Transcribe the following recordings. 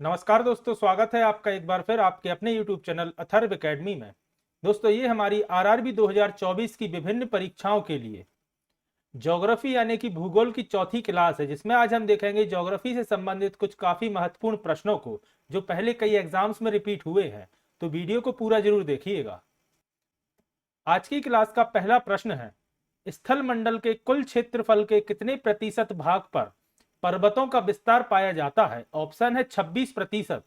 नमस्कार दोस्तों, स्वागत है आपका एक बार फिर आपके अपने YouTube चैनल अथर्व एकेडमी में। दोस्तों, ये हमारी आरआरबी 2024 की विभिन्न परीक्षाओं के लिए ज्योग्राफी यानी कि भूगोल की चौथी क्लास है, जिसमें आज हम देखेंगे ज्योग्राफी से संबंधित कुछ काफी महत्वपूर्ण प्रश्नों को जो पहले कई एग्जाम्स में रिपीट हुए हैं। तो वीडियो को पूरा जरूर देखिएगा। आज की क्लास का पहला प्रश्न है, स्थल मंडल के कुल क्षेत्रफल के कितने प्रतिशत भाग पर पर्वतों का विस्तार पाया जाता है? ऑप्शन है 26%,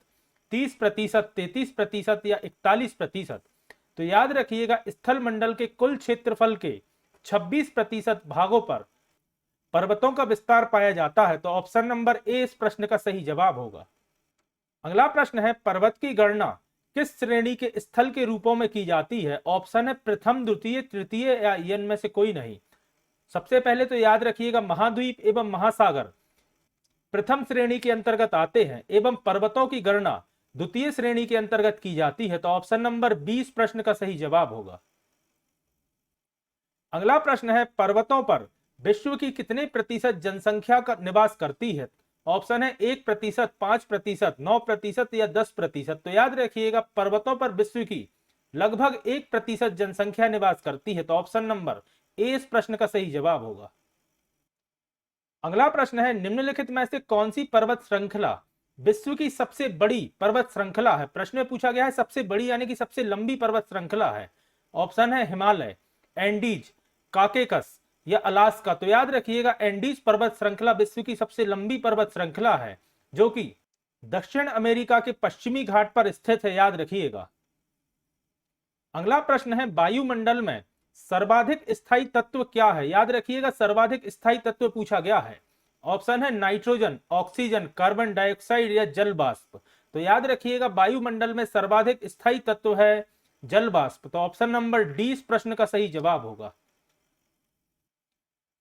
30%, 33% या 41%। तो याद रखिएगा, स्थल मंडल के कुल क्षेत्रफल के 26% भागों पर पर्वतों का विस्तार पाया जाता है। तो ऑप्शन नंबर ए इस प्रश्न का सही जवाब होगा। अगला प्रश्न है, पर्वत की गणना किस श्रेणी के स्थल के रूपों में की जाती है? ऑप्शन है प्रथम, द्वितीय, तृतीय या इनमें से कोई नहीं। सबसे पहले तो याद रखिएगा, महाद्वीप एवं महासागर प्रथम श्रेणी के अंतर्गत आते हैं एवं पर्वतों की गणना द्वितीय श्रेणी के अंतर्गत की जाती है। तो ऑप्शन नंबर 20 प्रश्न का सही जवाब होगा। अगला प्रश्न है, पर्वतों पर विश्व की कितने प्रतिशत जनसंख्या का निवास करती है? ऑप्शन है 1%, 5%, 9% या 10%। तो याद रखिएगा, पर्वतों पर विश्व की लगभग 1% जनसंख्या निवास करती है। तो ऑप्शन नंबर ए इस प्रश्न का सही जवाब होगा। अगला प्रश्न है, निम्नलिखित में से कौन सी पर्वत श्रृंखला विश्व की सबसे बड़ी पर्वत श्रृंखला है? प्रश्न में पूछा गया है सबसे बड़ी यानी कि सबसे लंबी पर्वत श्रृंखला है। ऑप्शन है हिमालय, एंडीज, काकेकस या अलास्का। तो याद रखिएगा, एंडीज पर्वत श्रृंखला विश्व की सबसे लंबी पर्वत श्रृंखला है, जो कि दक्षिण अमेरिका के पश्चिमी घाट पर स्थित है। याद रखिएगा। अगला प्रश्न है, वायुमंडल में सर्वाधिक स्थायी तत्व क्या है? याद रखिएगा, सर्वाधिक स्थायी तत्व पूछा गया है। ऑप्शन है नाइट्रोजन, ऑक्सीजन, कार्बन डाइऑक्साइड या जल वाष्प। तो याद रखिएगा, वायुमंडल में सर्वाधिक स्थायी तत्व है जल वाष्प। तो ऑप्शन नंबर डी इस प्रश्न का सही जवाब होगा।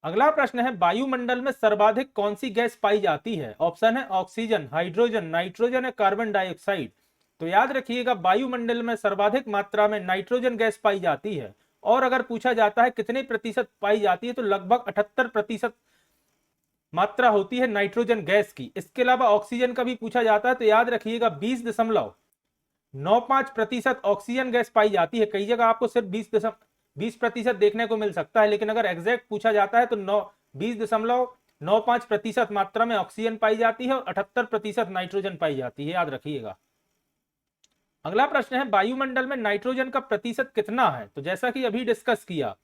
अगला प्रश्न है, वायुमंडल में सर्वाधिक कौन सी गैस पाई जाती है? ऑप्शन है ऑक्सीजन, हाइड्रोजन, नाइट्रोजन या कार्बन डाइऑक्साइड। तो याद रखिएगा, वायुमंडल में सर्वाधिक मात्रा में नाइट्रोजन गैस पाई जाती है। और अगर पूछा जाता है कितने प्रतिशत पाई जाती है, तो लगभग 78% मात्रा होती है नाइट्रोजन गैस की। इसके अलावा ऑक्सीजन का भी पूछा जाता है। तो याद रखिएगा, 20.95% ऑक्सीजन गैस पाई जाती है। कई जगह आपको सिर्फ 20% देखने को मिल सकता है, लेकिन अगर एग्जैक्ट पूछा जाता है तो 20.95% मात्रा में ऑक्सीजन पाई जाती है और 78% नाइट्रोजन पाई जाती है। याद रखिएगा। अगला प्रश्न है, वायुमंडल में नाइट्रोजन का प्रतिशत कितना है? तो जैसा कि अभी डिस्कस किया,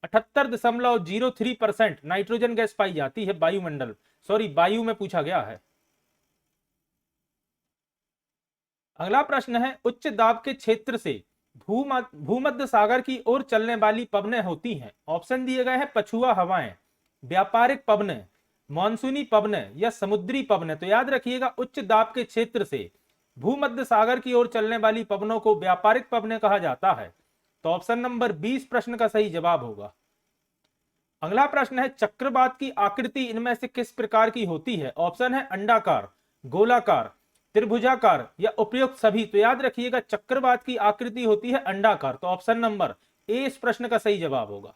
78.03% नाइट्रोजन गैस पाई जाती है वायुमंडल, वायु में पूछा गया है। अगला प्रश्न है, उच्च दाब के क्षेत्र से भूमध्य सागर की ओर चलने वाली पवनें होती हैं। ऑप्शन दिए गए हैं पछुआ हवाएं, व्यापारिक पवनें, मानसूनी पवनें या समुद्री पवनें। तो याद रखिएगा, उच्च दाब के क्षेत्र से भूमध्य सागर की ओर चलने वाली पवनों को व्यापारिक पवनें कहा जाता है। तो ऑप्शन नंबर 20 प्रश्न का सही जवाब होगा। अगला प्रश्न है, चक्रवात की आकृति इनमें से किस प्रकार की होती है? ऑप्शन है अंडाकार, गोलाकार, त्रिभुजाकार या उपयुक्त सभी। तो याद रखिएगा, चक्रवात की आकृति होती है अंडाकार। तो ऑप्शन नंबर ए इस प्रश्न का सही जवाब होगा।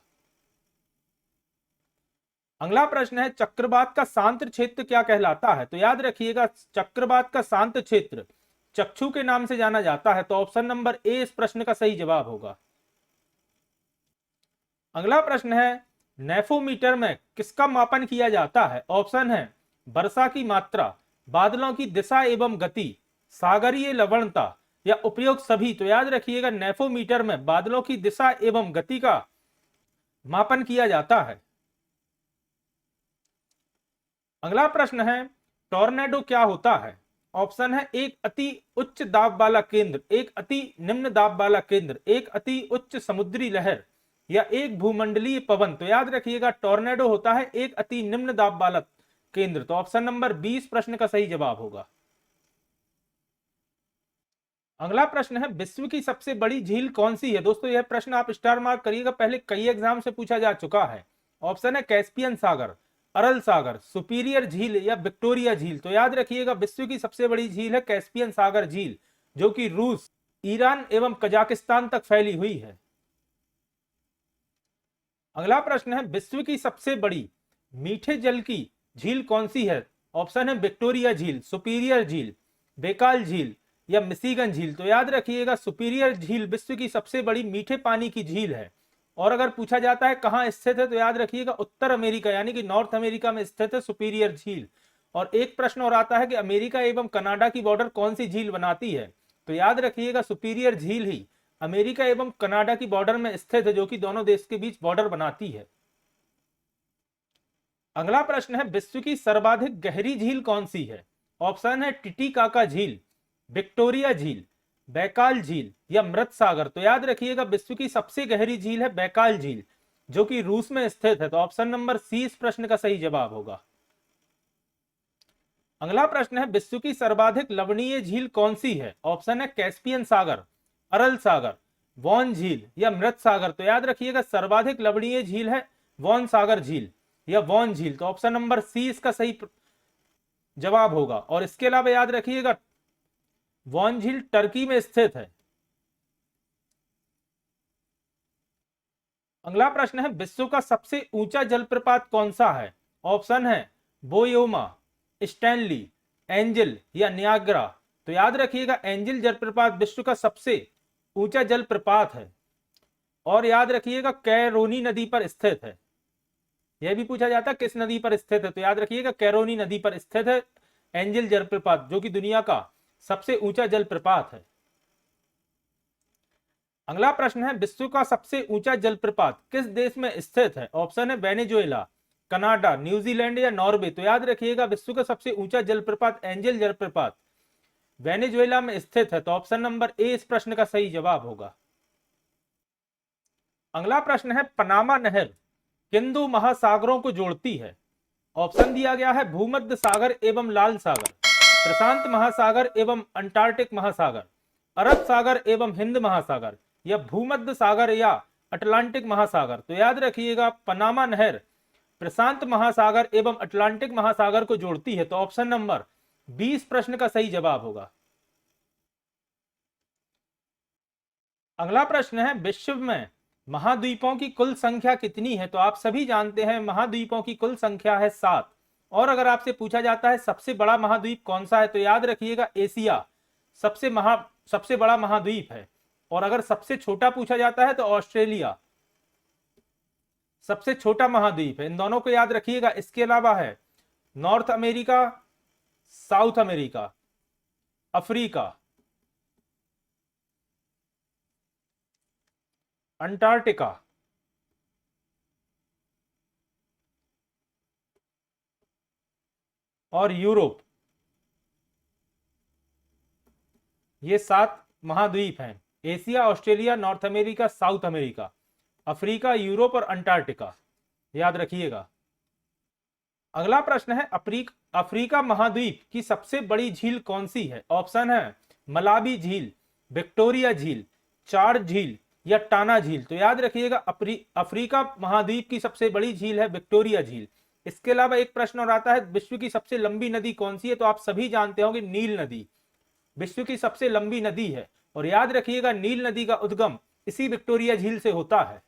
अगला प्रश्न है, चक्रवात का शांत क्षेत्र क्या कहलाता है? तो याद रखिएगा, चक्रवात का शांत क्षेत्र चक्षु के नाम से जाना जाता है। तो ऑप्शन नंबर ए इस प्रश्न का सही जवाब होगा। अगला प्रश्न है, नेफोमीटर में किसका मापन किया जाता है? ऑप्शन है वर्षा की मात्रा, बादलों की दिशा एवं गति, सागरीय लवणता या उपयोग सभी। तो याद रखिएगा, नेफोमीटर में बादलों की दिशा एवं गति का मापन किया जाता है। अगला प्रश्न है, टॉर्नेडो क्या होता है? ऑप्शन है एक अति उच्च दाब वाला केंद्र, एक अति निम्न दाब वाला केंद्र, एक अति उच्च समुद्री लहर या एक भूमंडलीय पवन। तो याद रखिएगा, टॉर्नेडो होता है एक अति निम्न दाब वाला केंद्र। तो ऑप्शन नंबर 20 प्रश्न का सही जवाब होगा। अगला प्रश्न है, विश्व की सबसे बड़ी झील कौन सी है? दोस्तों, यह प्रश्न आप स्टार मार्क करिएगा, पहले कई एग्जाम से पूछा जा चुका है। ऑप्शन है कैस्पियन सागर, अरल सागर, सुपीरियर झील या विक्टोरिया झील। तो याद रखिएगा, विश्व की सबसे बड़ी झील है कैस्पियन सागर झील, जो कि रूस, ईरान एवं कजाकिस्तान तक फैली हुई है। अगला प्रश्न है, विश्व की सबसे बड़ी मीठे जल की झील कौन सी है? ऑप्शन है विक्टोरिया झील, सुपीरियर झील, बेकाल झील या मिशिगन झील? तो याद रखिएगा सुपीरियर झील विश्व की सबसे बड़ी मीठे पानी की झील है। और अगर पूछा जाता है कहाँ स्थित है, तो याद रखिएगा उत्तर अमेरिका यानी कि नॉर्थ अमेरिका में स्थित है सुपीरियर झील। और एक प्रश्न और आता है कि अमेरिका एवं कनाडा की बॉर्डर कौन सी झील बनाती है? तो याद रखिएगा सुपीरियर झील ही अमेरिका एवं कनाडा की बॉर्डर में स्थित है, जो कि दोनों देश के बीच बॉर्डर बनाती है। अगला प्रश्न है विश्व की सर्वाधिक गहरी झील कौन सी है? ऑप्शन है टिटीकाका झील, विक्टोरिया झील, बैकाल झील या मृत सागर? तो याद रखिएगा विश्व की सबसे गहरी झील है बैकाल झील, जो कि रूस में स्थित है। तो ऑप्शन नंबर सी इस प्रश्न का सही जवाब होगा। अगला प्रश्न है विश्व की सर्वाधिक लवणीय झील कौन सी है? ऑप्शन है कैस्पियन सागर, अरल सागर, वॉन झील या मृत सागर? तो याद रखिएगा सर्वाधिक लवणीय झील है वॉन सागर झील या वॉन झील। तो ऑप्शन नंबर सी इसका सही जवाब होगा। और इसके अलावा याद रखिएगा वॉन झील टर्की में स्थित है। अगला प्रश्न है विश्व का सबसे ऊंचा जलप्रपात कौन सा है? ऑप्शन है बोयोमा, स्टैनली, एंजल या नियाग्रा? तो याद रखिएगा एंजल जलप्रपात विश्व का सबसे ऊंचा जलप्रपात है और याद रखिएगा कैरोनी नदी पर स्थित है। यह भी पूछा जाता है किस नदी पर स्थित है, तो याद रखिएगा कैरोनी नदी पर स्थित है एंजल जलप्रपात, जो कि दुनिया का सबसे ऊंचा जलप्रपात है। अगला प्रश्न है विश्व का सबसे ऊंचा जलप्रपात किस देश में स्थित है? ऑप्शन है वेनेजुएला, कनाडा, न्यूजीलैंड या नॉर्वे? तो याद रखिएगा विश्व का सबसे ऊंचा जलप्रपात एंजल जलप्रपात वेनेजुएला में स्थित है। तो ऑप्शन नंबर ए इस प्रश्न का सही जवाब होगा। अगला प्रश्न है पनामा नहर किन दो महासागरों को जोड़ती है? ऑप्शन दिया गया है भूमध्य सागर एवं लाल सागर, प्रशांत महासागर एवं अंटार्कटिक महासागर, अरब सागर एवं हिंद महासागर या भूमध्य सागर या अटलांटिक महासागर? तो याद रखिएगा पनामा नहर प्रशांत महासागर एवं अटलांटिक महासागर को जोड़ती है। तो ऑप्शन नंबर 20 प्रश्न का सही जवाब होगा। अगला प्रश्न है विश्व में महाद्वीपों की कुल संख्या कितनी है? तो आप सभी जानते हैं महाद्वीपों की कुल संख्या है 7। और अगर आपसे पूछा जाता है सबसे बड़ा महाद्वीप कौन सा है, तो याद रखिएगा एशिया सबसे बड़ा महाद्वीप है। और अगर सबसे छोटा पूछा जाता है तो ऑस्ट्रेलिया सबसे छोटा महाद्वीप है। इन दोनों को याद रखिएगा। इसके अलावा है north America, south America, Africa, Antarctica और यूरोप। ये 7 महाद्वीप हैं। Asia, Australia, north America, south America, Africa, Europe और अंटार्कटिका। याद रखिएगा। अगला प्रश्न है अफ्रीका महाद्वीप की सबसे बड़ी झील कौन सी है? ऑप्शन है मलावी झील, विक्टोरिया झील, चार झील या टाना झील? तो याद रखिएगा अफ्रीका महाद्वीप की सबसे बड़ी झील है विक्टोरिया झील। इसके अलावा एक प्रश्न और आता है विश्व की सबसे लंबी नदी कौन सी है? तो आप सभी जानते होंगे नील नदी विश्व की सबसे लंबी नदी है। और याद रखिएगा नील नदी का उद्गम इसी विक्टोरिया झील से होता है।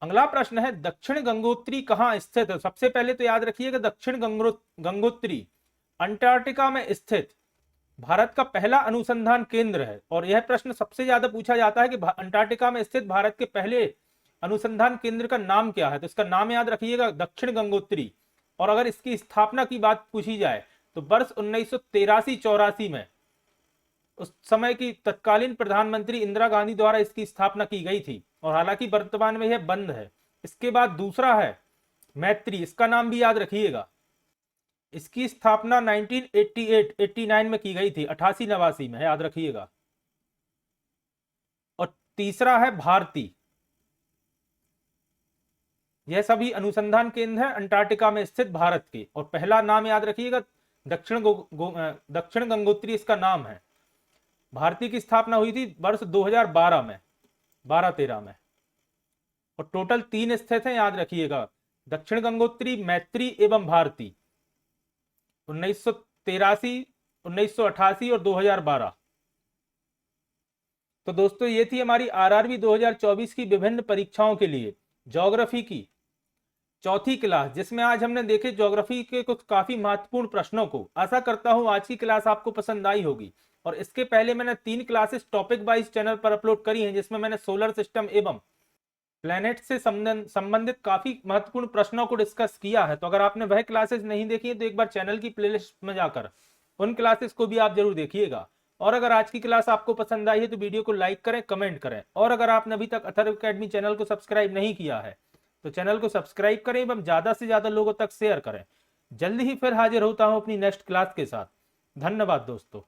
अगला प्रश्न है दक्षिण गंगोत्री कहां स्थित है? सबसे पहले तो याद रखिएगा दक्षिण गंगोत्री अंटार्कटिका में स्थित भारत का पहला अनुसंधान केंद्र है। और यह प्रश्न सबसे ज्यादा पूछा जाता है कि अंटार्कटिका में स्थित भारत के पहले अनुसंधान केंद्र का नाम क्या है? तो इसका नाम याद रखिएगा दक्षिण गंगोत्री। और अगर इसकी स्थापना की बात पूछी जाए तो वर्ष 1983-84 में उस समय की तत्कालीन प्रधानमंत्री इंदिरा गांधी द्वारा इसकी स्थापना की गई थी। और हालांकि वर्तमान में यह बंद है। इसके बाद दूसरा है मैत्री, इसका नाम भी याद रखिएगा। इसकी स्थापना 1988-89 में की गई थी, 88-89 में, याद रखिएगा। और तीसरा है भारती। यह सभी अनुसंधान केंद्र है अंटार्कटिका में स्थित भारत के। और पहला नाम याद रखिएगा दक्षिण गंगोत्री इसका नाम है। भारती की स्थापना हुई थी वर्ष 2012 में, 12-13 में। और टोटल 3 स्थित हैं, याद रखिएगा दक्षिण गंगोत्री, मैत्री एवं भारती। 1983, 1988 और 2012। तो दोस्तों ये थी हमारी आरआरबी 2024 की विभिन्न परीक्षाओं के लिए ज्योग्राफी की चौथी क्लास, जिसमें आज हमने देखे ज्योग्राफी के कुछ काफी महत्वपूर्ण प्रश्नों को। आशा करता हूं आज की क्लास आपको पसंद आई होगी। और इसके पहले मैंने 3 क्लासेस टॉपिक वाइज चैनल पर अपलोड करी हैं, जिसमें मैंने सोलर सिस्टम एवं प्लैनेट से संबंधित काफी महत्वपूर्ण प्रश्नों को डिस्कस किया है। तो अगर आपने वह क्लासेस नहीं देखी है तो एक बार चैनल की प्लेलिस्ट में जाकर उन क्लासेस को भी आप जरूर देखिएगा। और अगर आज की क्लास आपको पसंद आई है तो वीडियो को लाइक करें, कमेंट करें। और अगर आपने अभी तक अथर्व एकेडमी चैनल को सब्सक्राइब नहीं किया है तो चैनल को सब्सक्राइब करें एवं ज्यादा से ज्यादा लोगों तक शेयर करें। जल्दी ही फिर हाजिर होता हूं अपनी नेक्स्ट क्लास के साथ। धन्यवाद दोस्तों।